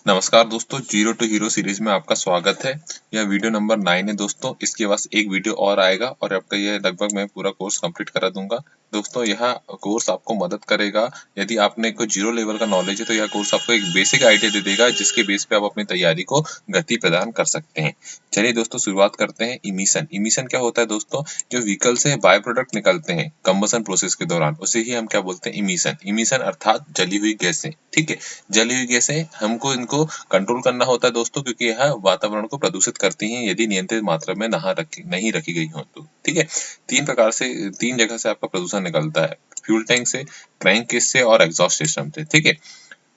नमस्कार दोस्तों, zero to hero series में आपका स्वागत है। यह वीडियो नंबर 9 है दोस्तों। इसके बाद एक वीडियो और आएगा और आपका यह लगभग मैं पूरा कोर्स कंप्लीट करा दूंगा। दोस्तों यह कोर्स आपको मदद करेगा। यदि आपने कोई जीरो लेवल का नॉलेज है तो यह कोर्स आपको एक बेसिक आइडिया दे देगा, जिसके बेस पे आप अपनी तैयारी को गति प्रदान कर सकते हैं। चलिए दोस्तों शुरुआत करते हैं। इमिशन इमिशन क्या होता है दोस्तों? जो व्हीकल से बाय प्रोडक्ट निकलते हैं कंबसन प्रोसेस के दौरान, उसे ही हम क्या बोलते हैं? इमिशन। इमिशन अर्थात जली हुई गैसें। ठीक है, जली हुई गैसें हमको इनको कंट्रोल करना होता है दोस्तों, क्योंकि यह वातावरण को प्रदूषित करती हैं यदि नियंत्रित मात्रा में नहीं रखी गई हो तो। ठीक है, तीन जगह से आपका प्रदूषण निकलता है। फ्यूल टैंक से, क्रैंक केस से और एग्जॉस्ट सिस्टम से। ठीक है,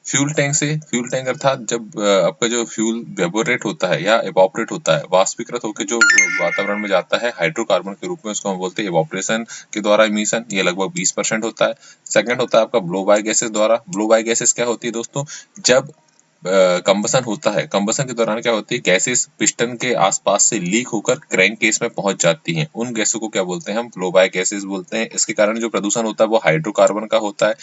फ्यूल टैंक अर्थात जब आपका जो फ्यूल वेपोरेट होता है या इवोपरेट होता है, वाष्पीकृत होकर जो वातावरण में जाता है हाइड्रोकार्बन के रूप में, उसको हम बोलते हैं इवोपरेशन के द्वारा इमिशन। ये लगभग 20% होता है। सेकंड होता है आपका ब्लो बाय गैसेस द्वारा। ब्लो बाय गैसेस क्या होती है दोस्तों? जब कंबसन होता है, कंबसन के दौरान क्या होती है, गैसेस पिस्टन के आसपास से लीक होकर क्रैंक केस में पहुंच जाती हैं। उन गैसों को क्या बोलते हैं? हम ब्लो बाय गैसेस बोलते हैं। इसके कारण जो प्रदूषण होता है वो हाइड्रोकार्बन का होता है,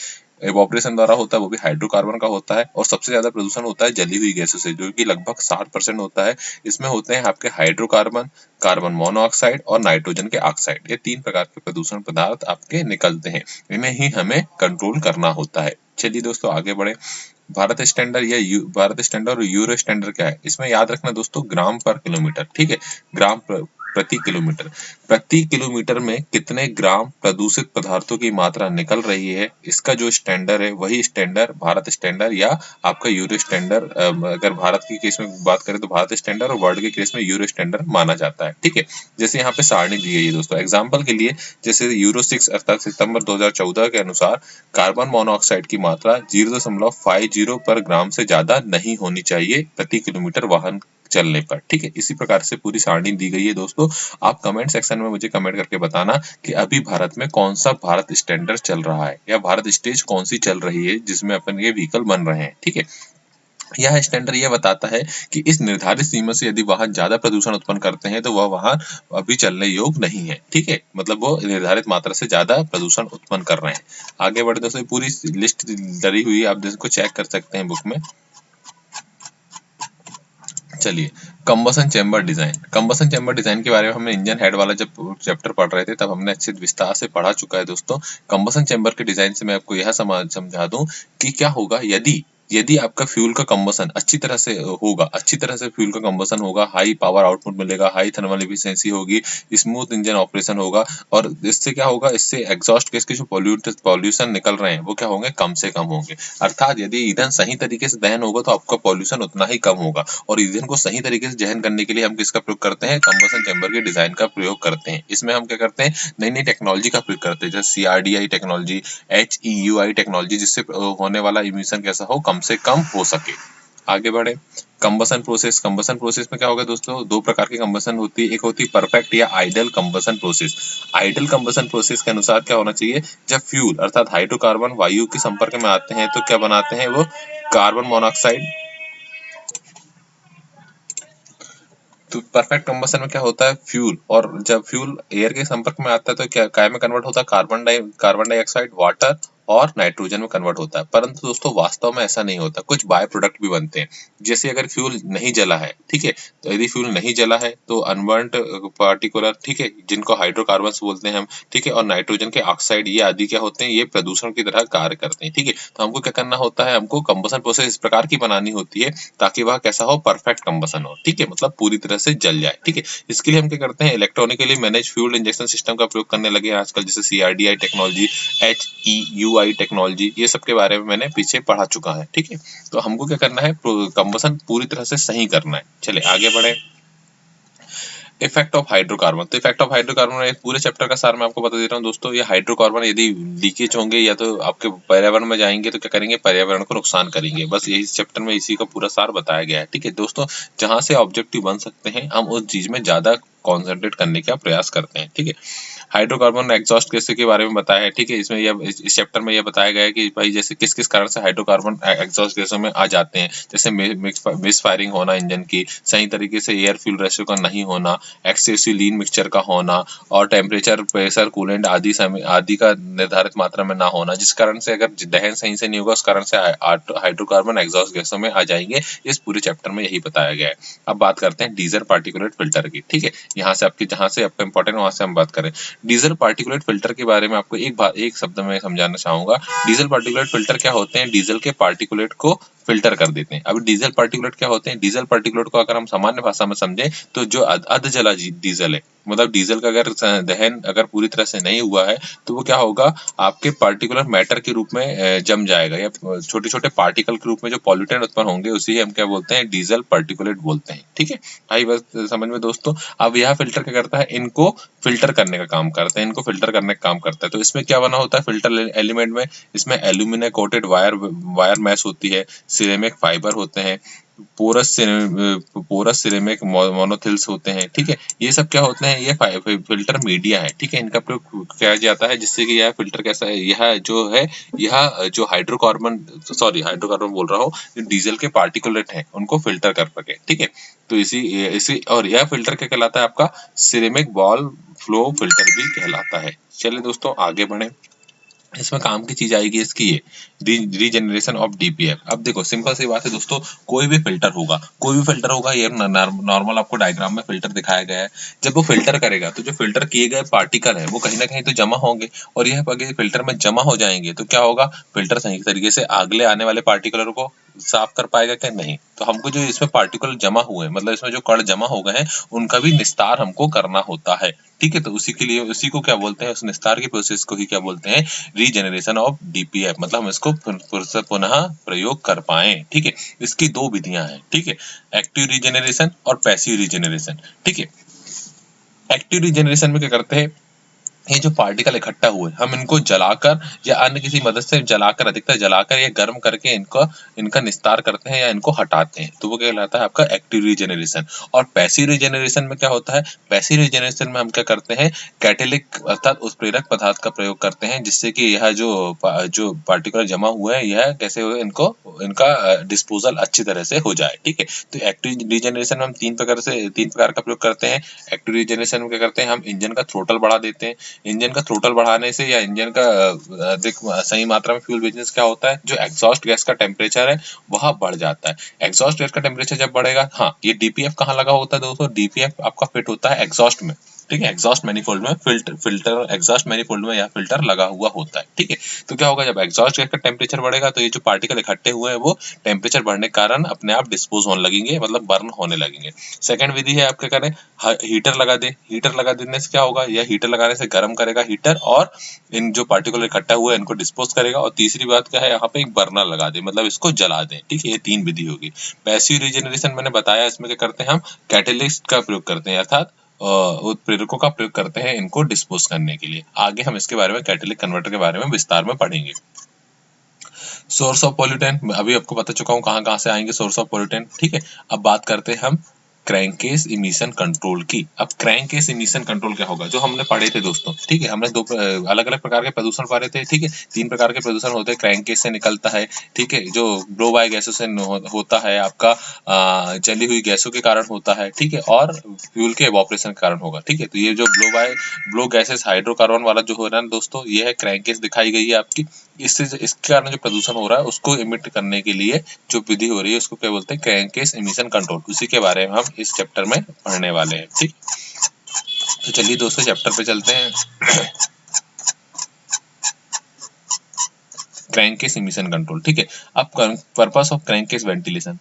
इवोपरेशन द्वारा होता है वो भी हाइड्रोकार्बन का होता है। और सबसे ज्यादा प्रदूषण होता है जली हुई गैसों से, जो कि लगभग 60% होता है। इसमें होते हैं आपके हाइड्रोकार्बन, कार्बन मोनोऑक्साइड और नाइट्रोजन के ऑक्साइड। ये 3 प्रकार के प्रदूषण पदार्थ आपके निकलते हैं। इन्हें ही हमें कंट्रोल करना होता है। चलिए दोस्तों आगे बढ़े। भारत स्टैंडर्ड और यूरो स्टैंडर्ड क्या है? इसमें याद रखना दोस्तों, ग्राम पर किलोमीटर। ठीक है, प्रति किलोमीटर। प्रति किलोमीटर में कितने ग्राम प्रदूषित पदार्थों की मात्रा निकल रही है, इसका जो स्टैंडर्ड है वही स्टैंडर्ड भारत स्टैंडर्ड या आपका यूरो स्टैंडर्ड। अगर भारत की केस में बात करें तो भारत स्टैंडर्ड, और वर्ल्ड के केस में यूरो स्टैंडर्ड माना जाता है। ठीक है, जैसे यहाँ पे सारणी दी गई है दोस्तों एग्जाम्पल के लिए। जैसे यूरो 6 अर्थात सितंबर 2014 के अनुसार कार्बन मोनोऑक्साइड की मात्रा 0.50 पर ग्राम से ज्यादा नहीं होनी चाहिए प्रति किलोमीटर वाहन चलने पर। ठीक है, इसी प्रकार से पूरी सारणी दी गई है दोस्तों। आप कमेंट सेक्शन में मुझे कमेंट करके बताना कि अभी भारत में कौन सा भारत स्टैंडर्ड चल रहा है, या भारत स्टेज कौन सी चल रही है जिसमें अपन ये व्हीकल बन रहे हैं। ठीक है, यह स्टैंडर्ड यह बताता है कि इस निर्धारित सीमा से यदि वाहन ज्यादा प्रदूषण उत्पन्न करते हैं तो वह वाहन अभी चलने योग्य नहीं है। ठीक है, मतलब वो निर्धारित मात्रा से ज्यादा प्रदूषण उत्पन्न कर रहे हैं। आगे बढ़े दोस्तों, पूरी लिस्ट डली हुई है, आप इसको चेक कर सकते हैं बुक में। चलिए, combustion chamber design. Combustion chamber design के बारे में हमने इंजन हेड वाला जब चैप्टर पढ़ रहे थे तब हमने अच्छे विस्तार से पढ़ा चुका है दोस्तों। कंबसन चैम्बर के डिजाइन से मैं आपको यह समझा दूं कि क्या होगा यदि यदि आपका फ्यूल का कंबसन अच्छी तरह से होगा, अच्छी तरह से फ्यूल का कंबसन होगा, हाई पावर आउटपुट मिलेगा, हाई थर्मल एफिशिएंसी होगी, स्मूथ इंजन ऑपरेशन होगा, और इससे क्या होगा, इससे एग्जॉस्ट गैस के जो पॉल्यूशन निकल रहे हैं वो क्या होंगे, कम से कम होंगे। अर्थात यदि ईंधन सही तरीके से दहन होगा तो आपका पॉल्यूशन उतना ही कम होगा। और ईंधन को सही तरीके से दहन करने के लिए हम किसका प्रयोग करते हैं? कंबसन चैम्बर के डिजाइन का प्रयोग करते हैं। इसमें हम क्या करते हैं, नई नई टेक्नोलॉजी का प्रयोग करते हैं, जैसे CRDI टेक्नोलॉजी, HEUI टेक्नोलॉजी, जिससे होने वाला इमिशन कैसा हो, कम से कम हो सके। आगे बढ़े। Combustion process. कंबसन प्रोसेस में क्या होगा दोस्तों, 2 प्रकार की कंबसन होती है। एक होती है परफेक्ट या ideal combustion process. Ideal combustion process के अनुसार क्या होना चाहिए, जब फ्यूल अर्थात हाइड्रोकार्बन वायु के संपर्क में आते हैं तो क्या बनाते हैं, वो कार्बन मोनोऑक्साइड। तो परफेक्ट कंबसन में क्या होता है, फ्यूल, और जब फ्यूल एयर के संपर्क में आता है तो क्या में कन्वर्ट होता है, कार्बन डाइऑक्साइड, वाटर और नाइट्रोजन में कन्वर्ट होता है। परंतु दोस्तों वास्तव में ऐसा नहीं होता, कुछ बाय प्रोडक्ट भी बनते हैं। जैसे अगर फ्यूल नहीं जला है, ठीक है, तो यदि फ्यूल नहीं जला है तो अनबर्न्ड पार्टिकुलर, ठीक है, जिनको हाइड्रोकार्बन बोलते हैं हम, ठीक है, और नाइट्रोजन के ऑक्साइड, ये आदि क्या होते हैं, ये प्रदूषण की तरह कार्य करते हैं। ठीक है, तो हमको क्या करना होता है, हमको कंबसन प्रोसेस इस प्रकार की बनानी होती है ताकि वह कैसा हो, परफेक्ट कंबसन हो। ठीक है, मतलब पूरी तरह से जल जाए। ठीक है, इसके लिए हम क्या करते हैं, electronically manage fuel injection system का प्रयोग करने लगे हैं आजकल, जैसे CRDI टेक्नोलॉजी, HEUI टेक्नोलॉजी, ये सब के बारे में मैंने पीछे पढ़ा चुका है। ठीक है, तो हमको क्या करना है, कंबसन पूरी तरह से सही करना है। चले आगे बढ़े। Effect of hydrocarbon. तो इफेक्ट ऑफ हाइड्रोकार्बन में पूरे चैप्टर का सार मैं आपको बता दे रहा हूँ दोस्तों। ये हाइड्रोकार्बन यदि लीकेज होंगे या तो आपके पर्यावरण में जाएंगे तो क्या करेंगे, पर्यावरण को नुकसान करेंगे। बस यही चैप्टर में इसी का पूरा सार बताया गया है। ठीक है दोस्तों, जहां से ऑब्जेक्टिव बन सकते हैं हम उस चीज में ज्यादा कॉन्सेंट्रेट करने का प्रयास करते हैं। ठीक है, हाइड्रोकार्बन एग्जॉस्ट गैस के बारे में बताया है, ठीक है। इसमें यह इस चैप्टर में यह बताया गया है कि भाई जैसे किस किस कारण से हाइड्रोकार्बन एग्जॉस्ट गैसों में आ जाते हैं, जैसे मिस फायरिंग होना इंजन की, सही तरीके से एयर फ्यूल रेशियो का नहीं होना, एक्सेसिव लीन मिक्सचर का होना, और टेम्परेचर, प्रेशर, कूलेंट आदि आदि का निर्धारित मात्रा में ना होना, जिस कारण से अगर दहन सही से नहीं होगा उस कारण से हाइड्रोकार्बन एग्जॉस्ट गैसों में आ जाएंगे। इस पूरे चैप्टर में यही बताया गया है। अब बात करते हैं डीजल पार्टिकुलेट फिल्टर की, ठीक है। यहाँ से आपकी जहाँ से आपका इंपॉर्टेंट वहां से हम बात करें। डीजल पार्टिकुलेट फिल्टर के बारे में आपको एक शब्द में समझाना चाहूंगा। डीजल पार्टिकुलेट फिल्टर क्या होते हैं? डीजल के पार्टिकुलेट को फिल्टर कर देते हैं। अब डीजल पार्टिकुलेट क्या होते हैं? डीजल पार्टिकुलेट को अगर हम सामान्य भाषा में समझें तो जो अधजला डीजल है, मतलब डीजल का अगर दहन अगर पूरी तरह से नहीं हुआ है तो वो क्या होगा, आपके पार्टिकुलर मैटर के रूप में जम जाएगा, या छोटे छोटे पार्टिकल के रूप में जो पॉल्यूटेंट उत्पन्न होंगे उसी हम क्या बोलते हैं? डीजल पार्टिकुलेट बोलते हैं, ठीक है। आई बस समझ में दोस्तों। अब यह फिल्टर क्या करता है? इनको फिल्टर करने का काम करते हैं, इनको फिल्टर करने का काम करता है। तो इसमें क्या बना होता है फिल्टर एलिमेंट में? इसमें एल्यूमिनियम कोटेड वायर मैश होती है, सिरेमिक फाइबर होते हैं, पोरस सिरेमिक मोनोथिल्स होते हैं, ठीक है। ये सब क्या होते हैं? ये फिल्टर मीडिया है, ठीक है। इनका प्रयोग किया जाता है जिससे कि यह फिल्टर कैसा है, यह जो है, यह जो हाइड्रोकार्बन बोल रहा हूँ, जो डीजल के पार्टिकुलेट हैं उनको फिल्टर कर सके, ठीक है। तो इसी और यह फिल्टर क्या कहलाता है? आपका सिरेमिक बॉल फ्लो फिल्टर भी कहलाता है। चलिए दोस्तों आगे बढ़े। इसमें काम की चीज आएगी इसकी ये रीजनरेशन ऑफ डीपीएफ। अब देखो सिंपल सी बात है दोस्तों, कोई भी फिल्टर होगा, ये नॉर्मल आपको डायग्राम में फिल्टर दिखाया गया है। जब वो फिल्टर करेगा तो जो फिल्टर किए गए पार्टिकल है वो कहीं ना कहीं तो जमा होंगे, और यह अगर फिल्टर में जमा हो जाएंगे तो क्या होगा? फिल्टर सही तरीके से अगले आने वाले पार्टिकुलर को साफ कर पाएगा क्या? नहीं। तो हमको जो इसमें पार्टिकल जमा हुए, मतलब इसमें जो कण जमा हो गए हैं उनका भी निस्तार हमको करना होता है, ठीक है। तो उसी के लिए उसी को क्या बोलते हैं? उस निस्तार की प्रोसेस को ही क्या बोलते हैं? रीजनरेशन ऑफ डीपीएफ, मतलब हम इसको पुनः प्रयोग कर पाए, ठीक है। इसकी दो विधियां हैं, ठीक है, एक्टिव रीजनरेशन और पैसिव रीजनरेशन, ठीक है। एक्टिव रीजनरेशन में क्या करते हैं? ये जो पार्टिकल इकट्ठा हुए हम इनको जलाकर या अन्य किसी मदद से जलाकर, अधिकतर जलाकर या गर्म करके इनका निस्तार करते हैं या इनको हटाते हैं, तो वो क्या कहलाता है? आपका एक्टिव रीजनरेशन। और पैसिव रीजनरेशन में क्या होता है? पैसिव रीजनरेशन में हम क्या करते हैं? कैटेलिक अर्थात उत्प्रेरक पदार्थ का प्रयोग करते हैं, जिससे कि यह जो पार्टिकुलर जमा हुए हैं यह कैसे हो, इनका डिस्पोजल अच्छी तरह से हो जाए, ठीक है। तो एक्टिव रीजनरेशन में हम तीन प्रकार का प्रयोग करते हैं। एक्टिव रीजनरेशन में क्या करते हैं? हम इंजन का थ्रोटल बढ़ा देते हैं। इंजन का थ्रोटल बढ़ाने से या इंजन का अधिक सही मात्रा में फ्यूल भेजने से क्या होता है? जो एग्जॉस्ट गैस का टेम्परेचर है वह बढ़ जाता है। एग्जॉस्ट गैस का टेम्परेचर जब बढ़ेगा, हाँ, ये डीपीएफ कहाँ लगा होता है दोस्तों? डीपीएफ आपका फिट होता है एग्जॉस्ट में, ठीक है। एग्जॉस्ट मैनिफोल्ड में फिल्टर एग्जॉस्ट मैनिफोल्ड में यह फिल्टर लगा हुआ होता है, ठीक है। तो क्या होगा? जब एग्जॉस्ट गैस का टेम्परेचर बढ़ेगा तो ये जो पार्टिकल इकट्ठे हुए हैं वो टेम्परेचर बढ़ने के कारण अपने आप डिस्पोज होने लगेंगे, मतलब बर्न होने लगेंगे। सेकंड विधि है, आप क्या करें? हीटर लगा दे। हीटर लगा देने से क्या होगा? यह हीटर लगाने से गर्म करेगा हीटर, और इन जो पार्टिकुलर इकट्ठा हुआ है इनको डिस्पोज करेगा। और तीसरी बात क्या है? यहाँ पे एक बर्नर लगा दे, मतलब इसको जला दे, ठीक है। ये तीन विधि होगी। पैसिव रीजनरेशन मैंने बताया, इसमें क्या करते हैं? हम कैटेलिस्ट का प्रयोग करते हैं, अर्थात उत्प्रेरकों का प्रयोग करते हैं इनको डिस्पोज करने के लिए। आगे हम इसके बारे में कैटेलिक कन्वर्टर के बारे में विस्तार में पढ़ेंगे। सोर्स ऑफ पोल्यूटेंट अभी आपको बता चुका हूँ कहाँ कहाँ से आएंगे सोर्स ऑफ पोल्यूटेंट, ठीक है। अब बात करते हैं हम क्रैंकेस इमिशन कंट्रोल की। अब क्रैंकेस इमिशन कंट्रोल क्या होगा? जो हमने पढ़े थे दोस्तों, ठीक है, हमने दो अलग अलग प्रकार के प्रदूषण पढ़े थे, ठीक है। तीन प्रकार के प्रदूषण होते हैं। क्रैंकेस से निकलता है, ठीक है, जो ब्लो बाय गैसों से होता है, आपका जली हुई गैसों के कारण होता है, ठीक है, और फ्यूल के इवोपरेशन के कारण होगा, ठीक है। तो ये जो ब्लो गैसेस हाइड्रोकार्बन वाला जो हो रहा है दोस्तों, ये है क्रैंकेस दिखाई गई है आपकी। इसके कारण जो प्रदूषण हो रहा है उसको इमिट करने के लिए जो विधि हो रही है उसको क्या बोलते हैं? Crankcase emission control. उसी के बारे में हम इस चैप्टर में पढ़ने वाले हैं, ठीक। तो चलिए दोस्तों चैप्टर पे चलते हैं। क्रैंकेस इमिशन कंट्रोल, ठीक है। अब पर्पस ऑफ क्रैंकेस वेंटिलेशन,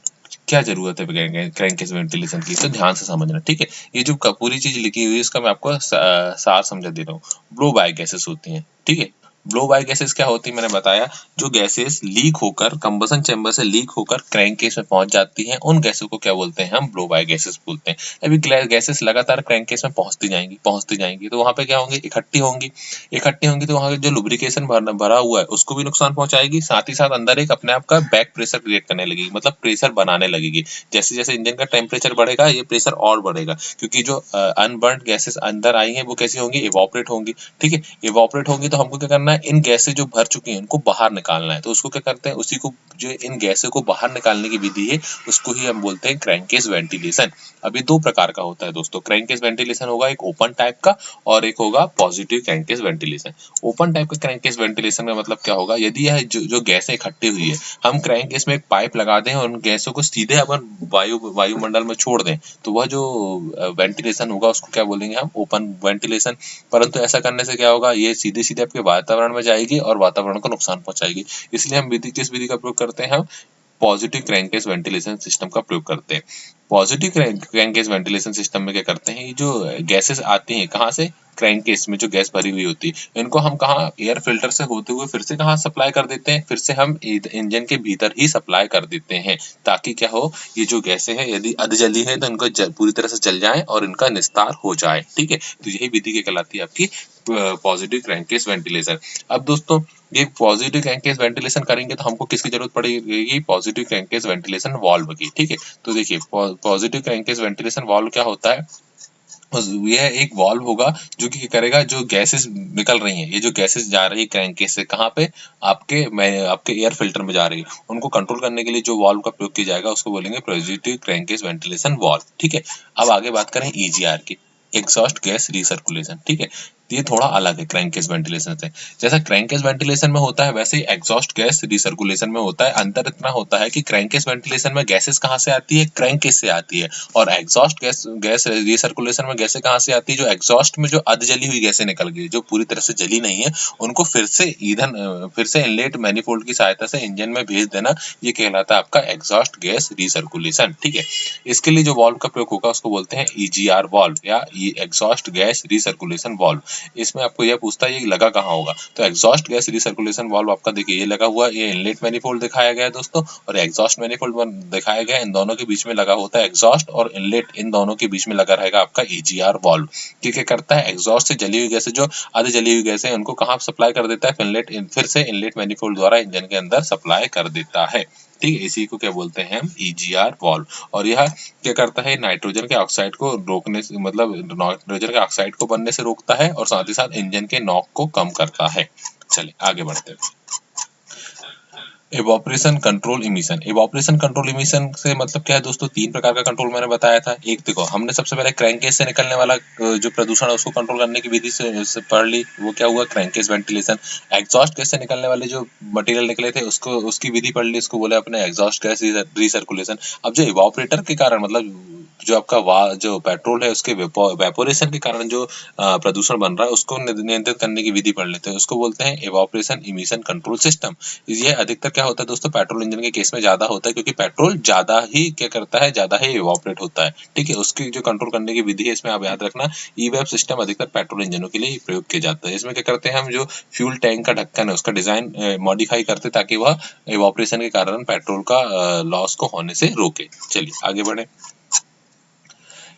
क्या जरूरत है क्रैंकेस वेंटिलेशन की, तो ध्यान से समझना, ठीक है। ये जो पूरी चीज लिखी हुई है इसका मैं आपको सार समझा दे रहा हूँ। ब्लो बाय गैसेस होती हैं, ठीक है, ब्लो बाय गैसेस क्या होती है मैंने बताया, जो गैसेस लीक होकर कंबसन चैम्बर से लीक होकर क्रैंक केस में पहुंच जाती हैं, उन गैसों को क्या बोलते हैं हम ब्लो बाय गैसेस बोलते हैं। अभी गैसेस लगातार क्रैंक केस में पहुंचती जाएंगी तो वहां पे क्या होंगी, इकट्ठी होंगी तो वहां जो लुब्रिकेशन भरा हुआ है उसको भी नुकसान पहुंचाएगी, साथ ही साथ अंदर एक अपने आप का बैक प्रेशर क्रिएट करने लगेगी, मतलब प्रेशर बनाने लगेगी। जैसे जैसे इंजन का टेम्परेचर बढ़ेगा ये प्रेशर और बढ़ेगा, क्योंकि जो अनबर्न्ड गैसेस अंदर आई हैं वो कैसी होंगी, इवोपरेट होंगी। ठीक है, इवोपरेट होंगी तो हमको क्या करना है, इन गैसें जो भर चुकी हैं इनको बाहर निकालना है। तो उसको क्या करते हैं, उसी को जो इन गैसों को बाहर निकालने की विधि है उसको ही हम बोलते हैं क्रैंकेस वेंटिलेशन। अभी दो प्रकार का होता है दोस्तों, क्रैंकेस वेंटिलेशन होगा एक ओपन टाइप का और एक होगा positive crankcase ventilation. Open type का क्रैंकेस वेंटिलेशन का मतलब क्या होगा, यदि यह जो गैसें इकट्ठी हुई है हम क्रैंकेस में एक पाइप लगा दें और उन गैसों को सीधे अपन वायुमंडल में छोड़ दें तो वह जो वेंटिलेशन होगा उसको क्या बोलेंगे हम, ओपन वेंटिलेशन। परंतु ऐसा करने से क्या होगा, ये सीधे सीधे आपके वातावरण में जाएगी और वातावरण को नुकसान पहुंचाएगी। इसलिए हम किस विधि का प्रयोग करते हैं, हम पॉजिटिव क्रैंकेस वेंटिलेशन सिस्टम का प्रयोग करते हैं। पॉजिटिव क्रैंकेस वेंटिलेशन सिस्टम में क्या करते हैं, ये जो गैसेस आती हैं कहाँ से, क्रैंकेस में जो गैस भरी हुई होती है इनको हम कहाँ, एयर फिल्टर से होते हुए फिर से कहाँ सप्लाई कर देते हैं, फिर से हम इंजन के भीतर ही सप्लाई कर देते हैं, ताकि क्या हो, ये जो गैसें हैं यदि अधजली है तो इनको पूरी तरह से जल जाए और इनका निस्तार हो जाए। ठीक है, तो यही विधि क्या कहलाती है आपकी, पॉजिटिव क्रैंकेस वेंटिलेशन। अब दोस्तों ये पॉजिटिव क्रैंकेस वेंटिलेशन करेंगे तो हमको किसकी जरूरत पड़ेगी, पॉजिटिव क्रैंकेस वेंटिलेशन वाल्व की। ठीक है, तो देखिए पॉजिटिव क्रैंकेस वेंटिलेशन वाल्व क्या होता है, यह एक वाल्व होगा जो कि करेगा, जो गैसेस निकल रही हैं, ये जो गैसेस जा रही है क्रैंकेस से कहाँ पे, आपके एयर फिल्टर में जा रही है, उनको कंट्रोल करने के लिए जो वाल्व का प्रयोग किया जाएगा उसको बोलेंगे पॉजिटिव क्रैंकेस वेंटिलेशन वाल्व। ठीक है, अब आगे बात करें ईजीआर की, एग्जॉस्ट गैस रिसर्कुलेशन। ठीक है, तो ये थोड़ा अलग है क्रैंकेस वेंटिलेशन से। जैसा क्रैंकेस वेंटिलेशन में होता है वैसे ही एग्जॉस्ट गैस रिसर्कुलेशन में होता है। अंतर इतना होता है कि क्रैंकेस वेंटिलेशन में गैसेस कहाँ से आती है, क्रैंकेस से आती है, और एग्जॉस्ट गैस गैस रिसर्कुलेशन में गैसें कहाँ से आती है, जो एग्जॉस्ट में जो अध जली हुई गैसें निकल गई, जो पूरी तरह से जली नहीं है, उनको फिर से इनलेट मैनिफोल्ड की सहायता से इंजन में भेज देना, ये कहलाता है आपका एग्जॉस्ट गैस रिसर्कुलेशन। ठीक है, इसके लिए जो वाल्व का प्रयोग होगा उसको बोलते हैं ईजीआर वाल्व या एग्जॉस्ट गैस रिसर्कुलेशन वाल्व। इसमें आपको यह पूछता है ये लगा कहाँ होगा, तो एग्जॉस्ट गैस रिसर्कुलेशन वाल्व आपका देखिए ये लगा हुआ, ये इनलेट मैनिफोल्ड दिखाया गया है दोस्तों, और एग्जॉस्ट मैनिफोल्ड दिखाया गया है। इन दोनों के बीच में लगा होता है एग्जॉस्ट, और इनलेट, इन दोनों के बीच में लगा रहेगा आपका ईजीआर वाल्व। क्या करता है, एग्जॉस्ट से जली हुई गैस, जो आधी जली हुई गैस है उनको कहाँ सप्लाई कर देता है, फिर से इनलेट मैनिफोल्ड द्वारा इंजन के अंदर सप्लाई कर देता है। ठीक है, इसी को क्या बोलते हैं हम, ईजीआर वाल्व। और यह क्या करता है, नाइट्रोजन के ऑक्साइड को रोकने से, मतलब नाइट्रोजन के ऑक्साइड को बनने से रोकता है और साथ ही साथ इंजन के नॉक को कम करता है। चलिए आगे बढ़ते हैं। Evaporation control emission, evaporation control emission से मतलब क्या है दोस्तों, तीन प्रकार का कंट्रोल मैंने बताया था। एक देखो हमने सबसे पहले क्रैंकेस से निकलने वाला जो प्रदूषण है उसको कंट्रोल करने की विधि से पढ़ ली, वो क्या हुआ, क्रैंकेस वेंटिलेशन। एग्जॉस्ट गैस से निकलने वाले जो मटेरियल निकले थे उसको, उसकी विधि पढ़ ली, उसको बोले अपने एग्जॉस्ट गैस रिसर्कुलेशन। अब जो इवोपरेटर के कारण, मतलब जो आपका जो पेट्रोल है उसके वेपोरेशन के कारण जो प्रदूषण बन रहा है उसको नियंत्रित करने की विधि पढ़ लेते हैं, उसको बोलते हैं इवोपरेशन इमिशन कंट्रोल सिस्टम। ये अधिकतर क्या होता है दोस्तों, पेट्रोल इंजन के केस में ज्यादा होता है, क्योंकि पेट्रोल ज्यादा ही क्या करता है, ज्यादा ही इवोपरेट होता है। ठीक है, उसकी जो कंट्रोल करने की विधि है इसमें आप याद रखना, ईवेप सिस्टम अधिकतर पेट्रोल इंजनों के लिए प्रयोग किया जाता है। इसमें क्या करते हैं हम, जो फ्यूल टैंक का ढक्कन है उसका डिजाइन मॉडिफाई करते ताकि वह इवोपरेशन के कारण पेट्रोल का लॉस को होने से रोके। चलिए आगे बढ़े।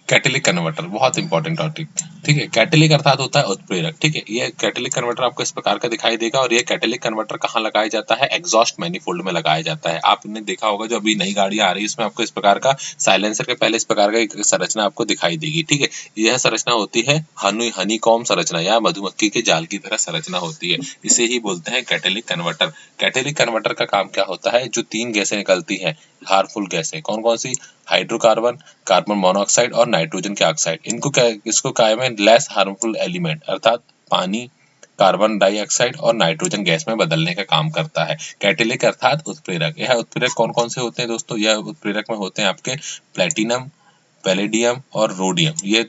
कैटेलिक कन्वर्टर बहुत इंपॉर्टेंट टॉपिक। ठीक है, कैटेलिक अर्थात होता है उत्प्रेरक। ठीक है, ये कैटेलिक कन्वर्टर आपको इस प्रकार का दिखाई देगा, और ये कैटेलिक कन्वर्टर कहाँ लगाया जाता है, एग्जॉस्ट मैनिफोल्ड में लगाया जाता है। आपने देखा होगा जो अभी नई गाड़ियां आ रही है इसमें आपको इस प्रकार का साइलेंसर के पहले इस प्रकार का एक संरचना आपको दिखाई देगी। ठीक है, यह संरचना होती है हनीकॉम्ब संरचना या मधुमक्खी के जाल की तरह संरचना होती है, इसे ही बोलते हैं कैटेलिक कन्वर्टर। कैटेलिक कन्वर्टर का काम क्या होता है, जो तीन गैसें निकलती हैं, हार्मफुल गैसें, कौन कौन सी, हाइड्रोकार्बन, कार्बन मोनोऑक्साइड और नाइट्रोजन के ऑक्साइड, इसको क्या है, लेस हार्मफुल एलिमेंट अर्थात पानी, कार्बन डाइऑक्साइड और नाइट्रोजन गैस में बदलने का काम करता है। कैटेलिक अर्थात उत्प्रेरक। यह उत्प्रेरक कौन कौन से होते हैं दोस्तों, यह उत्प्रेरक में होते हैं आपके प्लेटिनम, पैलेडियम और रोडियम, ये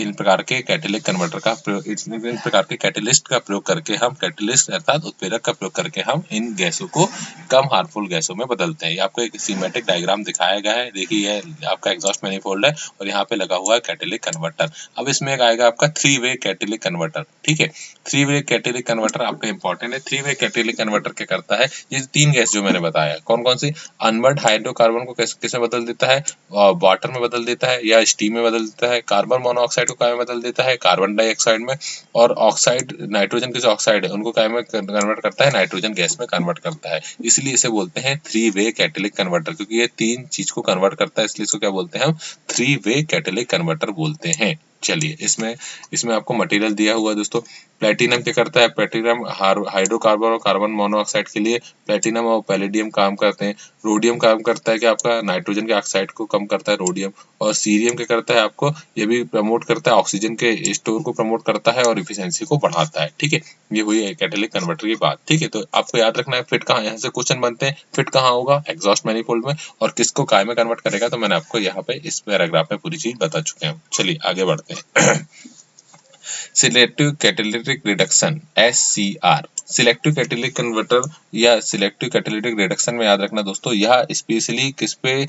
इन प्रकार के कैटेलिक कन्वर्टर का प्रयोग, इन प्रकार के कैटेलिस्ट का प्रयोग करके हम, कैटेलिस्ट अर्थात उत्प्रेरक का प्रयोग करके हम इन गैसों को कम हार्मफुल गैसों में बदलते हैं। ये आपको एक सीमेटिक डायग्राम दिखाया गया है। देखिए ये आपका एग्जॉस्ट मैनिफोल्ड है और यहाँ पे लगा हुआ है कैटेलिक कन्वर्टर। अब इसमें एक आएगा आपका 3 वे कैटेलिक कन्वर्टर। ठीक है, 3 वे कैटेलिक कन्वर्टर आपका इंपॉर्टेंट है। 3 वे कैटेलिक कन्वर्टर क्या करता है, ये 3 गैस जो मैंने बताया कौन कौन सी, अनबर्न्ड हाइड्रोकार्बन को किसमें बदल देता है, वाटर में बदल देता है या स्टीम में बदल देता है, कार्बन मोनोऑक्साइड को क्या में बदल देता है, कार्बन डाइऑक्साइड में, और ऑक्साइड नाइट्रोजन के जो ऑक्साइड है उनको क्या में कन्वर्ट करता है, नाइट्रोजन गैस में कन्वर्ट करता है। इसलिए इसे बोलते हैं 3 वे कैटेलिक कन्वर्टर, क्योंकि ये 3 चीज को कन्वर्ट करता है, इसलिए इसको क्या बोलते हैं हम, 3 वे कैटेलिक कन्वर्टर बोलते हैं। चलिए इसमें आपको मटेरियल दिया हुआ है दोस्तों। प्लेटिनम क्या करता है, प्लेटिनम हाइड्रोकार्बन और कार्बन मोनोऑक्साइड के लिए प्लेटिनम और पैलेडियम काम करते हैं। रोडियम काम करता है कि आपका नाइट्रोजन के ऑक्साइड को कम करता है रोडियम, और सीरियम क्या करता है, आपको ये भी प्रमोट करता है, ऑक्सीजन के स्टोर को प्रमोट करता है और इफिशिएंसी को बढ़ाता है। ठीक है, ये हुई कैटेलिक कन्वर्टर की बात। ठीक है, तो आपको याद रखना है फिट कहाँ, यहाँ से क्वेश्चन बनते हैं, फिट कहाँ होगा, एग्जॉस्ट मैनिफोल्ड में, और किसको काय में कन्वर्ट करेगा, तो मैंने आपको यहाँ पे इस पैराग्राफ में पूरी चीज बता चुके हैं। चलिए आगे बढ़ते हैं। Selective catalytic reduction SCR, selective catalytic converter या सिलेक्टिव कैटेलिटिक रिडक्शन में याद रखना दोस्तों, यह स्पेशली किस पे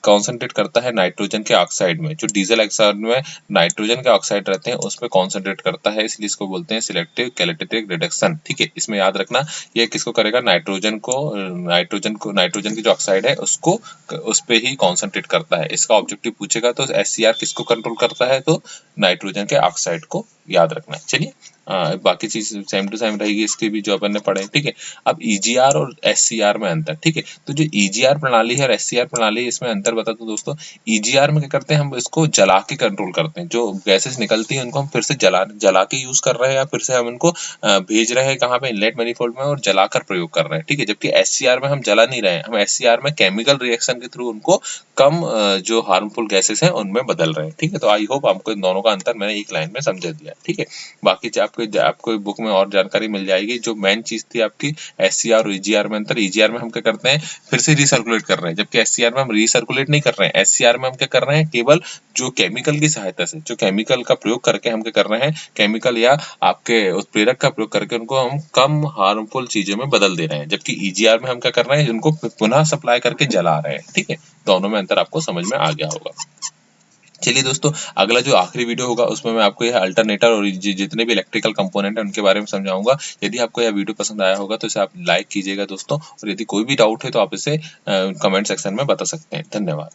कॉन्सेंट्रेट करता है, नाइट्रोजन के ऑक्साइड में, जो डीजल ऑक्साइड में नाइट्रोजन के ऑक्साइड रहते हैं उसमें कॉन्सेंट्रेट करता है, इसलिए इसको बोलते हैं सिलेक्टिव कैटेलिटिक रिडक्शन। ठीक है, इसमें याद रखना ये किसको करेगा, नाइट्रोजन की जो ऑक्साइड है उसको उस पे ही कॉन्सेंट्रेट करता है। इसका ऑब्जेक्टिव पूछेगा तो SCR किसको कंट्रोल करता है, तो नाइट्रोजन के ऑक्साइड को याद रखना है। चलिए बाकी चीज सेम टू सेम रहेगी इसकी भी जो अपन ने पढ़े। ठीक है, अब EGR और SCR में अंतर। ठीक है, तो जो EGR प्रणाली है और SCR प्रणाली, इसमें अंतर बता दूं दोस्तों। EGR में क्या करते हैं, हम इसको जला के कंट्रोल करते हैं, जो गैसेस निकलती हैं उनको हम फिर से जला के यूज कर रहे हैं, या फिर से हम उनको भेज रहे हैं कहाँ पे, इनलेट मैनिफोल्ड में, और जलाकर प्रयोग कर रहे हैं। ठीक है, जबकि SCR में हम जला नहीं रहे हैं, हम SCR में केमिकल रिएक्शन के थ्रू उनको कम जो हार्मफुल गैसेस हैं उनमें बदल रहे हैं। ठीक है, तो आई होप आपको इन दोनों का अंतर मैंने एक लाइन में समझा दिया। ठीक है, बाकी आपको बुक में और जानकारी मिल जाएगी। जो मेन चीज थी आपकी SCR और EGR में अंतर, EGR में हम क्या करते हैं, फिर से रिसर्कुलेट कर रहे हैं, जबकि SCR में हम रिसर्कुलेट नहीं कर रहे हैं। SCR में हम क्या कर रहे हैं, केवल जो केमिकल की सहायता से, जो केमिकल का प्रयोग करके हम क्या कर रहे हैं, केमिकल या आपके उत्प्रेरक का प्रयोग करके उनको हम कम हार्मफुल चीजों में बदल दे रहे हैं, जबकि EGR में हम क्या कर रहे हैं, उनको पुनः सप्लाई करके जला रहे हैं। ठीक है, दोनों में अंतर आपको समझ में आ गया होगा। चलिए दोस्तों, अगला जो आखिरी वीडियो होगा उसमें मैं आपको यह अल्टरनेटर और जितने भी इलेक्ट्रिकल कंपोनेंट हैं उनके बारे में समझाऊंगा। यदि आपको यह वीडियो पसंद आया होगा तो इसे आप लाइक कीजिएगा दोस्तों, और यदि कोई भी डाउट है तो आप इसे कमेंट सेक्शन में बता सकते हैं। धन्यवाद।